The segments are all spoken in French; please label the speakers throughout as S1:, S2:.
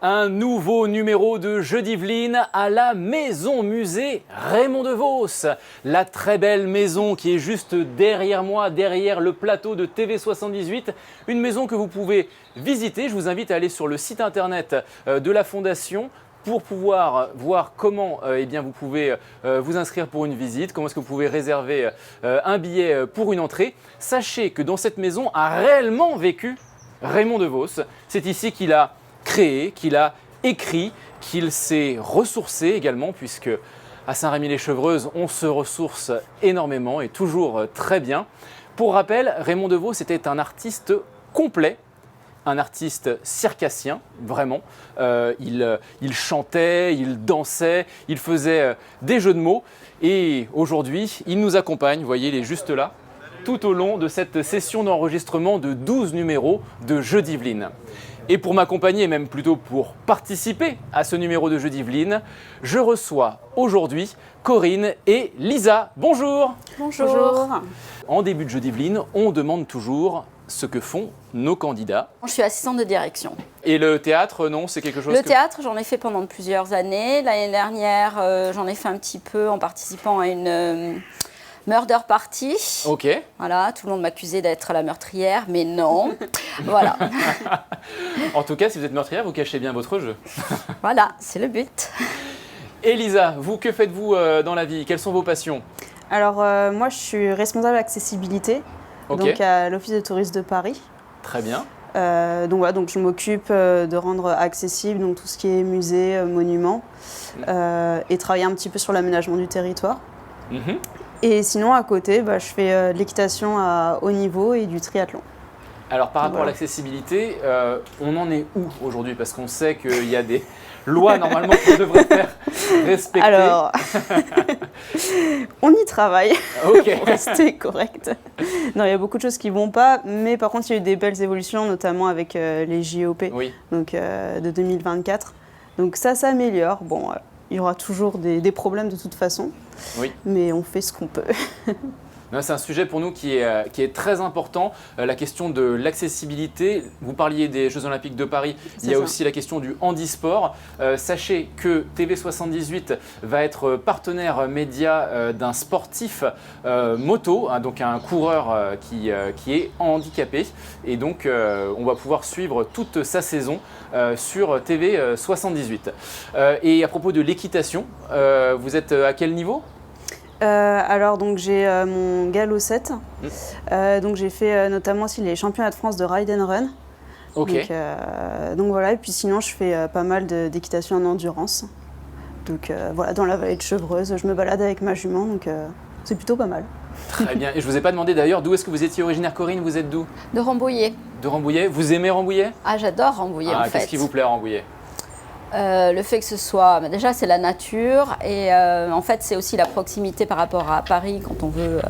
S1: Un nouveau numéro de Jeux d'Yvelines à la Maison Musée Raymond DeVos. La très belle maison qui est juste derrière moi, derrière le plateau de TV78. Une maison que vous pouvez visiter. Je vous invite à aller sur le site internet de la Fondation pour pouvoir voir comment vous pouvez vous inscrire pour une visite, comment est-ce que vous pouvez réserver un billet pour une entrée. Sachez que dans cette maison a réellement vécu Raymond DeVos. C'est ici qu'il a créé, qu'il a écrit, qu'il s'est ressourcé également, puisque à Saint-Rémy-les-Chevreuses, on se ressource énormément et toujours très bien. Pour rappel, Raymond DeVos était un artiste complet, un artiste circassien, vraiment. Il chantait, il dansait, il faisait des jeux de mots. Et aujourd'hui, il nous accompagne, vous voyez, il est juste là, tout au long de cette session d'enregistrement de 12 numéros de Jeux d'Yvelines. Et pour m'accompagner, même plutôt pour participer à ce numéro de Jeux d'Yvelines, je reçois aujourd'hui Corinne et Lisa. Bonjour.
S2: Bonjour.
S1: En début de Jeux d'Yvelines, on demande toujours ce que font nos candidats.
S2: Je suis assistante de direction.
S1: Et le théâtre, non, c'est quelque chose
S2: Le théâtre, j'en ai fait pendant plusieurs années. L'année dernière, j'en ai fait un petit peu en participant à une murder party.
S1: Ok.
S2: Voilà, tout le monde m'accusait d'être la meurtrière, mais non. Voilà.
S1: En tout cas, si vous êtes meurtrière, vous cachez bien votre jeu.
S2: Voilà, c'est le but.
S1: Elisa, vous, que faites-vous dans la vie? Quelles sont vos passions?
S3: Alors, moi, je suis responsable accessibilité, donc à l'Office de tourisme de Paris.
S1: Très bien.
S3: Donc je m'occupe de rendre accessible donc, tout ce qui est musée, monuments, et travailler un petit peu sur l'aménagement du territoire. Et sinon, à côté, je fais de l'équitation à haut niveau et du triathlon.
S1: Alors, par rapport à l'accessibilité, on en est où aujourd'hui? Parce qu'on sait qu'il y a des lois normalement qu'on devrait faire respecter.
S3: Alors, on y travaille
S1: pour
S3: rester correct. Non, il y a beaucoup de choses qui ne vont pas, mais par contre, il y a eu des belles évolutions, notamment avec les JOP donc, de 2024. Donc ça s'améliore. Bon, il y aura toujours des problèmes de toute façon, mais on fait ce qu'on peut.
S1: C'est un sujet pour nous qui est très important, la question de l'accessibilité. Vous parliez des Jeux Olympiques de Paris, il y a aussi la question du handisport. Sachez que TV78 va être partenaire média d'un sportif moto, donc un coureur qui est handicapé. Et donc on va pouvoir suivre toute sa saison sur TV78. Et à propos de l'équitation, vous êtes à quel niveau ?
S3: Alors donc j'ai mon galop 7, donc j'ai fait notamment aussi les championnats de France de ride and run. Donc voilà, et puis sinon je fais pas mal d'équitation en endurance. Donc voilà, dans la vallée de Chevreuse, je me balade avec ma jument, donc c'est plutôt pas mal.
S1: Très bien, et je ne vous ai pas demandé d'ailleurs d'où est-ce que vous étiez originaire, Corinne, vous êtes d'où?
S2: De Rambouillet.
S1: De Rambouillet, vous aimez Rambouillet?
S2: Ah, j'adore Rambouillet en fait.
S1: Qu'est-ce qui vous plaît à Rambouillet?
S2: Le fait que ce soit, déjà c'est la nature et en fait c'est aussi la proximité par rapport à Paris quand on veut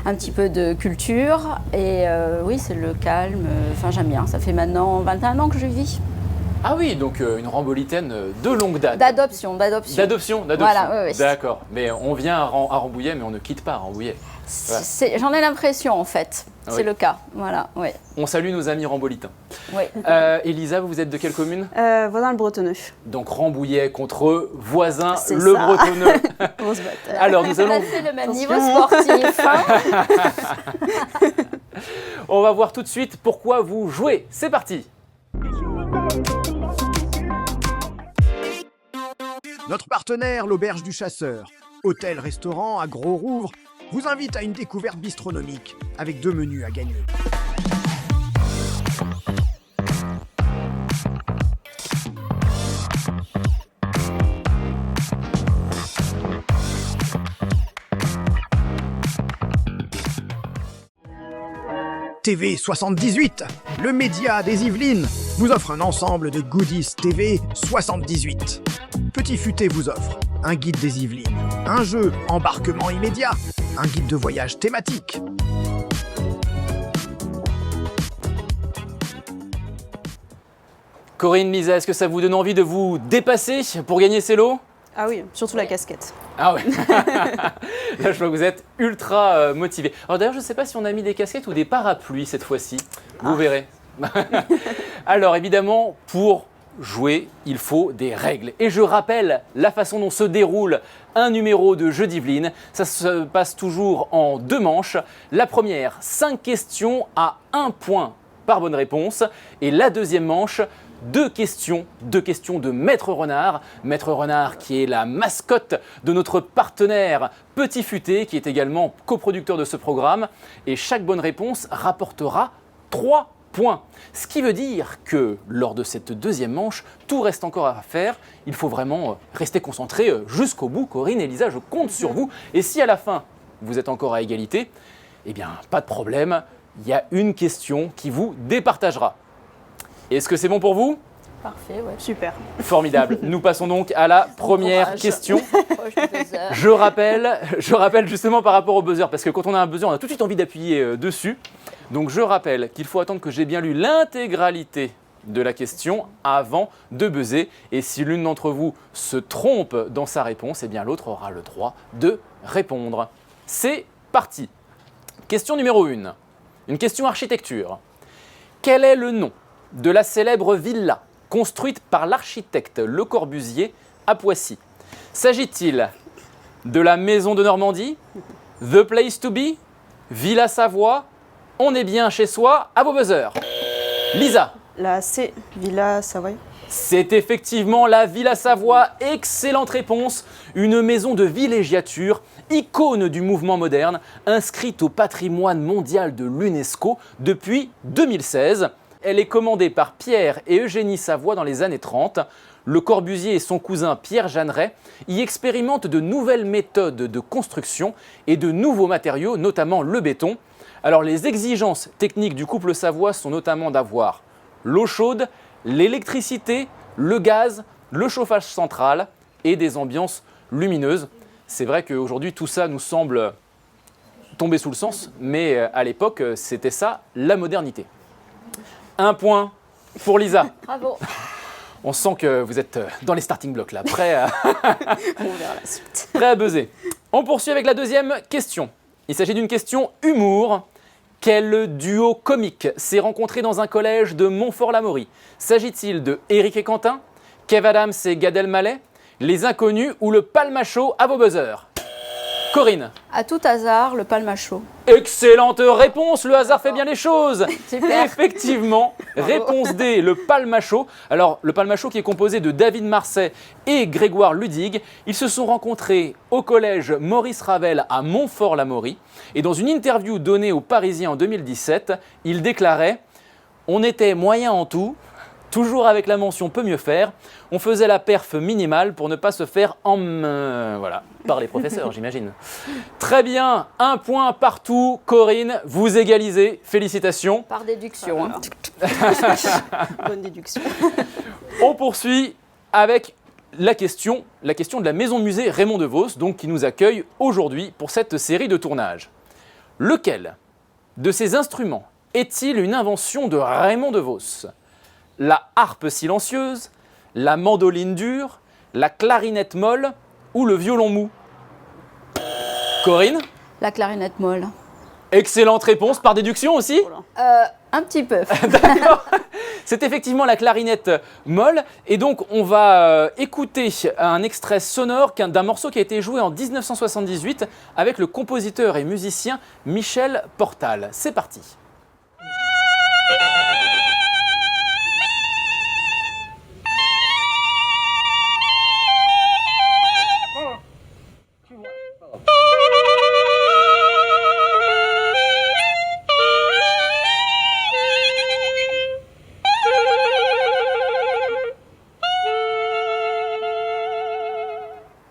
S2: un petit peu de culture et oui c'est le calme, j'aime bien, ça fait maintenant 21 ans que je vis.
S1: Ah oui, donc une rambolitaine de longue date.
S2: D'adoption. Voilà, oui.
S1: D'accord, mais on vient à Rambouillet mais on ne quitte pas Rambouillet.
S2: Voilà. J'en ai l'impression en fait, c'est le cas. Voilà, oui.
S1: On salue nos amis rambolitains.
S2: Oui.
S1: Elisa, vous êtes de quelle commune?
S3: Voisin-le-Bretonneux.
S1: Donc Rambouillet contre Voisin-le-Bretonneux.
S3: On se bat.
S1: Alors nous allons...
S2: C'est le même niveau sportif.
S1: On va voir tout de suite pourquoi vous jouez. C'est parti.
S4: Notre partenaire, l'Auberge du Chasseur, hôtel-restaurant à Gros-Rouvre, vous invite à une découverte bistronomique avec 2 menus à gagner. TV78, le média des Yvelines, vous offre un ensemble de goodies TV78. Petit Futé vous offre un guide des Yvelines, un jeu embarquement immédiat, un guide de voyage thématique.
S1: Corinne, Lisa, est-ce que ça vous donne envie de vous dépasser pour gagner ces lots?
S3: Ah oui, surtout la casquette.
S1: Ah ouais. Là, je vois que vous êtes ultra motivé. Alors d'ailleurs, je ne sais pas si on a mis des casquettes ou des parapluies cette fois-ci. Vous verrez. Alors évidemment, pour jouer, il faut des règles. Et je rappelle la façon dont se déroule un numéro de Jeux d'Yvelines. Ça se passe toujours en 2 manches. La première, 5 questions à 1 point par bonne réponse. Et la deuxième manche, 2 questions de Maître Renard. Maître Renard qui est la mascotte de notre partenaire Petit Futé, qui est également coproducteur de ce programme. Et chaque bonne réponse rapportera 3 points. Ce qui veut dire que lors de cette deuxième manche, tout reste encore à faire. Il faut vraiment rester concentré jusqu'au bout. Corinne et Lisa, je compte sur vous. Et si à la fin, vous êtes encore à égalité, eh bien, pas de problème. Il y a une question qui vous départagera. Est-ce que c'est bon pour vous?
S2: Parfait, ouais.
S3: Super.
S1: Formidable. Nous passons donc à la première
S2: courage.
S1: question.
S2: Proche du buzzer.
S1: Je rappelle justement par rapport au buzzer, parce que quand on a un buzzer, on a tout de suite envie d'appuyer dessus. Donc je rappelle qu'il faut attendre que j'ai bien lu l'intégralité de la question avant de buzzer. Et si l'une d'entre vous se trompe dans sa réponse, eh bien l'autre aura le droit de répondre. C'est parti. Question numéro 1. Une question architecture. Quel est le nom de la célèbre villa construite par l'architecte Le Corbusier à Poissy? S'agit-il de la Maison de Normandie, The Place to Be, Villa Savoie? On est bien chez soi, à vos buzzers. Lisa.
S3: La C, Villa Savoie.
S1: C'est effectivement la Villa Savoie. Excellente réponse. Une maison de villégiature, icône du mouvement moderne, inscrite au patrimoine mondial de l'UNESCO depuis 2016. Elle est commandée par Pierre et Eugénie Savoie dans les années 30. Le Corbusier et son cousin Pierre Jeanneret y expérimentent de nouvelles méthodes de construction et de nouveaux matériaux, notamment le béton. Alors les exigences techniques du couple Savoie sont notamment d'avoir l'eau chaude, l'électricité, le gaz, le chauffage central et des ambiances lumineuses. C'est vrai qu'aujourd'hui tout ça nous semble tomber sous le sens, mais à l'époque c'était ça la modernité. 1 point pour Lisa.
S2: Bravo.
S1: On sent que vous êtes dans les starting blocks là, prêt à
S3: On verra la suite.
S1: buzzer. On poursuit avec la deuxième question. Il s'agit d'une question humour. Quel duo comique s'est rencontré dans un collège de Montfort-l'Amaury? S'agit-il de Éric et Quentin, Kev Adams et Gad Elmaleh, Les Inconnus ou le Palmacho? À vos buzzers. Corinne.
S2: À tout hasard, le palmacho.
S1: Excellente réponse, le hasard fait bien les choses.
S2: Super.
S1: Effectivement, réponse D, le Palmacho. Alors, le Palmacho qui est composé de David Marseille et Grégoire Ludig, ils se sont rencontrés au collège Maurice Ravel à Montfort-l'Amaury. Et dans une interview donnée aux Parisiens en 2017, il déclarait « On était moyen en tout, toujours avec la mention peut mieux faire. On faisait la perf minimale pour ne pas se faire voilà, par les professeurs, j'imagine. » Très bien, 1 point partout. Corinne, vous égalisez. Félicitations.
S2: Par déduction. hein.
S3: Bonne déduction.
S1: On poursuit avec la question de la maison musée Raymond DeVos, donc qui nous accueille aujourd'hui pour cette série de tournages. Lequel de ces instruments est-il une invention de Raymond DeVos? La harpe silencieuse, la mandoline dure, la clarinette molle ou le violon mou? Corinne?
S2: La clarinette molle.
S1: Excellente réponse, par déduction aussi?
S2: Un petit peu.
S1: D'accord. C'est effectivement la clarinette molle. Et donc, on va écouter un extrait sonore d'un morceau qui a été joué en 1978 avec le compositeur et musicien Michel Portal. C'est parti.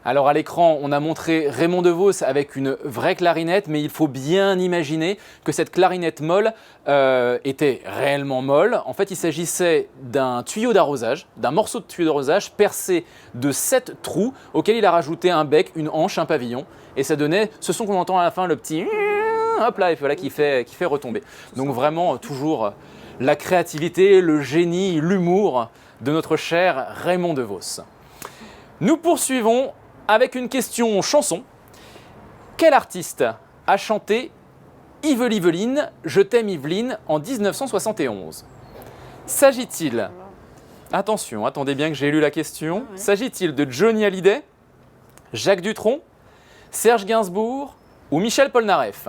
S1: Alors à l'écran, on a montré Raymond DeVos avec une vraie clarinette, mais il faut bien imaginer que cette clarinette molle était réellement molle. En fait, il s'agissait d'un tuyau d'arrosage, d'un morceau de tuyau d'arrosage percé de 7 trous auquel il a rajouté un bec, une hanche, un pavillon. Et ça donnait ce son qu'on entend à la fin, le petit hop là, et voilà, qui fait retomber. Donc vraiment, toujours la créativité, le génie, l'humour de notre cher Raymond DeVos. Nous poursuivons avec une question chanson. Quel artiste a chanté Yveline, je t'aime Yveline en 1971? S'agit-il, attention, attendez bien que j'ai lu la question, s'agit-il de Johnny Hallyday, Jacques Dutronc, Serge Gainsbourg ou Michel Polnareff?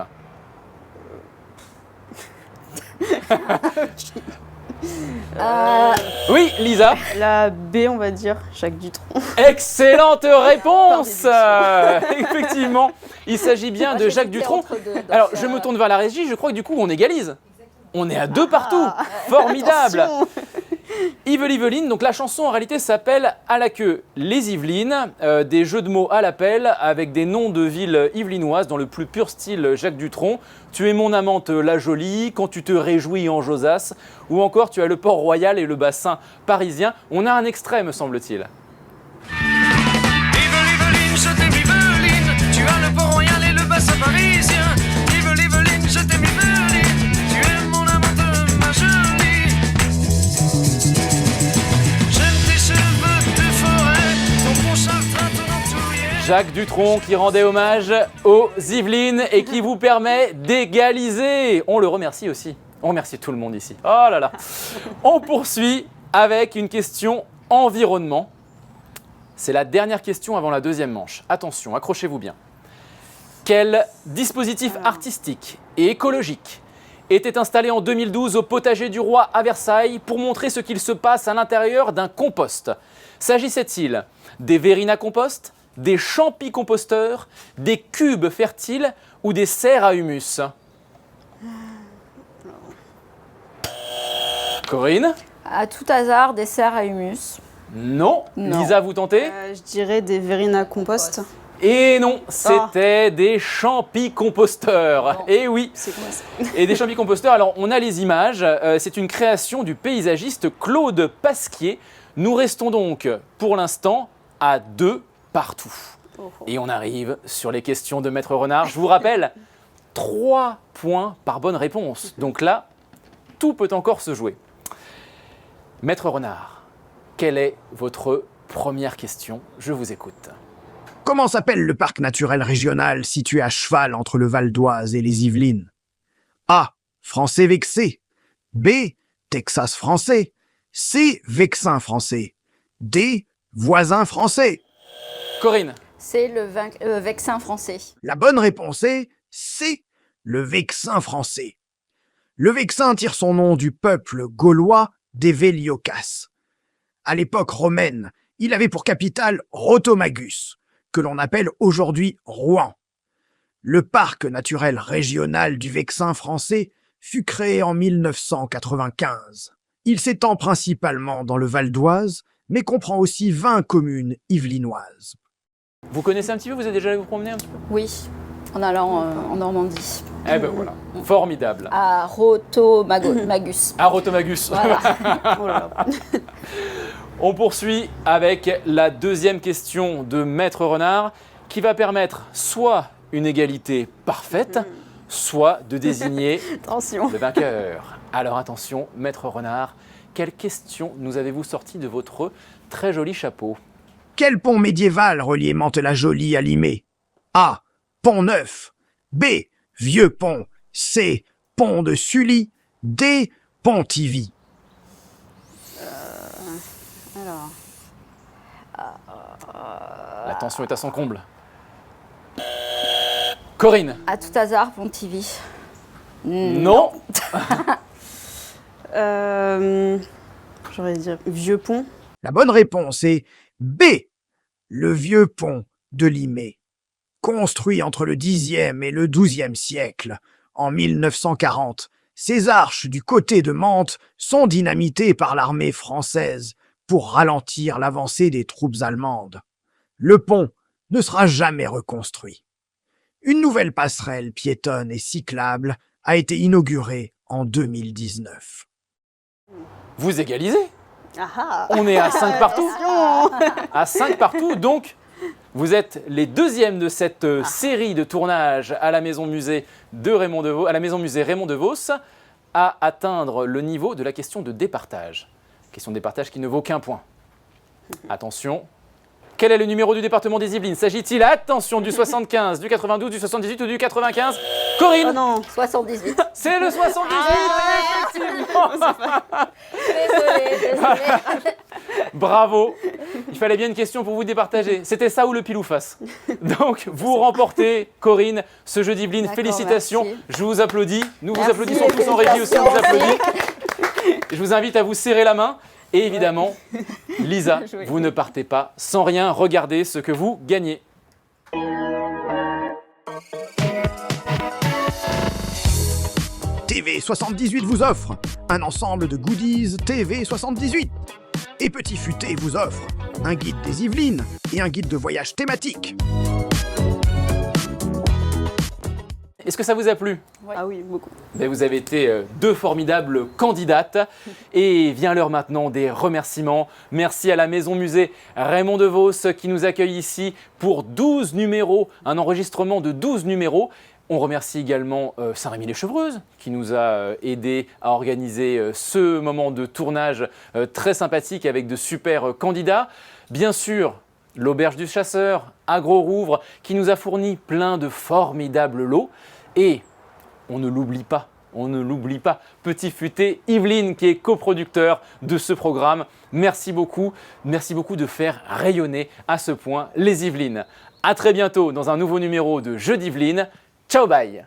S1: Oui, Lisa.
S3: La B, on va dire, Jacques Dutronc.
S1: Excellente réponse. Effectivement, il s'agit bien de Jacques Dutronc. Alors, je me tourne vers la régie, je crois que du coup, on égalise. On est à 2 partout. Formidable. Yveline, donc la chanson en réalité s'appelle À la queue les Yvelines, des jeux de mots à l'appel avec des noms de villes yvelinoises dans le plus pur style Jacques Dutronc. Tu es mon amante la jolie, quand tu te réjouis en Josas, ou encore tu as le port royal et le bassin parisien. On a un extrait me semble-t-il.
S5: Yveline, je t'aime Yveline, tu as le port royal et le bassin parisien. Yveline, je t'aime Yveline, tu es mon amante ma jolie. J'aime tes cheveux de forêt, ton pont chartrain, ton entourier.
S1: Jacques Dutronc qui rendait hommage aux Yvelines et qui vous permet d'égaliser. On le remercie aussi. On remercie tout le monde ici. Oh là là. On poursuit avec une question environnement. C'est la dernière question avant la deuxième manche. Attention, accrochez-vous bien. Quel dispositif artistique et écologique était installé en 2012 au potager du roi à Versailles pour montrer ce qu'il se passe à l'intérieur d'un compost? S'agissait-il des verrinacompost, des champicomposteurs, des cubes fertiles ou des serres à humus? Corinne?
S2: À tout hasard, des serres à humus.
S1: Non.
S2: Non.
S1: Lisa, vous tentez?
S3: Je dirais des verrinacompost.
S1: Et non, c'était des champicomposteurs. Et oui.
S3: C'est quoi ça?
S1: Et des champicomposteurs, alors on a les images, c'est une création du paysagiste Claude Pasquier. Nous restons donc pour l'instant à 2 partout. Et on arrive sur les questions de Maître Renard. Je vous rappelle, 3 points par bonne réponse. Donc là, tout peut encore se jouer. Maître Renard, quelle est votre première question? Je vous écoute.
S4: Comment s'appelle le parc naturel régional situé à cheval entre le Val d'Oise et les Yvelines? A. Français vexé. B. Texas français. C. Vexin français. D. Voisin français.
S1: Corinne?
S2: C'est le Vexin français.
S4: La bonne réponse est C. Le Vexin français. Le Vexin tire son nom du peuple gaulois des Véliocases. À l'époque romaine, il avait pour capitale Rotomagus, que l'on appelle aujourd'hui Rouen. Le parc naturel régional du Vexin français fut créé en 1995. Il s'étend principalement dans le Val d'Oise, mais comprend aussi 20 communes yvelinoises.
S1: Vous connaissez un petit peu? Vous êtes déjà allé vous promener un petit peu?
S2: Oui, en allant en Normandie.
S1: Eh ben voilà, formidable.
S2: À Rotomagus.
S1: À Rotomagus.
S2: Voilà.
S3: Oh là là.
S1: On poursuit avec la deuxième question de Maître Renard qui va permettre soit une égalité parfaite, soit de désigner
S3: Attention.
S1: le vainqueur. Alors attention, Maître Renard, quelle question nous avez-vous sorti de votre très joli chapeau?
S4: Quel pont médiéval reliait Mantes-la-Jolie à Limay? A. Pont Neuf. B. Vieux Pont. C. Pont de Sully. D. Pontivy.
S3: Alors.
S1: La tension est à son comble. Corinne?
S2: À tout hasard, Pontivy.
S1: Non.
S3: J'aurais dit Vieux Pont.
S4: La bonne réponse est B. Le Vieux Pont de Limay. Construit entre le Xe et le XIIe siècle, en 1940, ces arches du côté de Mantes sont dynamitées par l'armée française pour ralentir l'avancée des troupes allemandes. Le pont ne sera jamais reconstruit. Une nouvelle passerelle piétonne et cyclable a été inaugurée en 2019.
S1: Vous égalisez?
S3: Ah
S1: On est à 5 partout. À 5 partout, donc vous êtes les deuxièmes de cette série de tournages à la maison musée de Raymond DeVos, à la maison musée Raymond DeVos, à atteindre le niveau de la question de départage. Question de départage qui ne vaut qu'un point. Attention, Quel est le numéro du département des Yvelines? S'agit-il, attention, du 75, du 92, du 78 ou du 95? Corinne?
S3: Oh non.
S2: 78.
S1: C'est le 78, effectivement.
S2: Désolée.
S1: Bravo. Il fallait bien une question pour vous départager. C'était ça ou le pile ou face? Donc, vous remportez, Corinne, ce jeu d'Yvelines.
S2: D'accord,
S1: Félicitations.
S2: merci.
S1: Je vous applaudis. Nous vous
S2: Merci,
S1: applaudissons tous en régie aussi. On vous
S2: félicitations.
S1: applaudit. Je vous invite à vous serrer la main. Et évidemment, Lisa,
S2: Oui.
S1: vous ne partez pas sans rien. Regardez ce que vous gagnez.
S4: TV78 vous offre un ensemble de goodies TV78. Et Petit Futé vous offre un guide des Yvelines et un guide de voyage thématique.
S1: Est-ce que ça vous a plu?
S3: Ah oui, beaucoup.
S1: Ben, vous avez été deux formidables candidates. Et vient l'heure maintenant des remerciements. Merci à la Maison Musée Raymond DeVos qui nous accueille ici pour 12 numéros, un enregistrement de 12 numéros. On remercie également Saint-Rémy-les-Chevreuses qui nous a aidés à organiser ce moment de tournage très sympathique avec de super candidats. Bien sûr, l'Auberge du Chasseur, Agro-Rouvre qui nous a fourni plein de formidables lots. Et on ne l'oublie pas, Petit Futé Yvelines qui est coproducteur de ce programme. Merci beaucoup de faire rayonner à ce point les Yvelines. À très bientôt dans un nouveau numéro de Jeux d'Yvelines. Ciao, bye!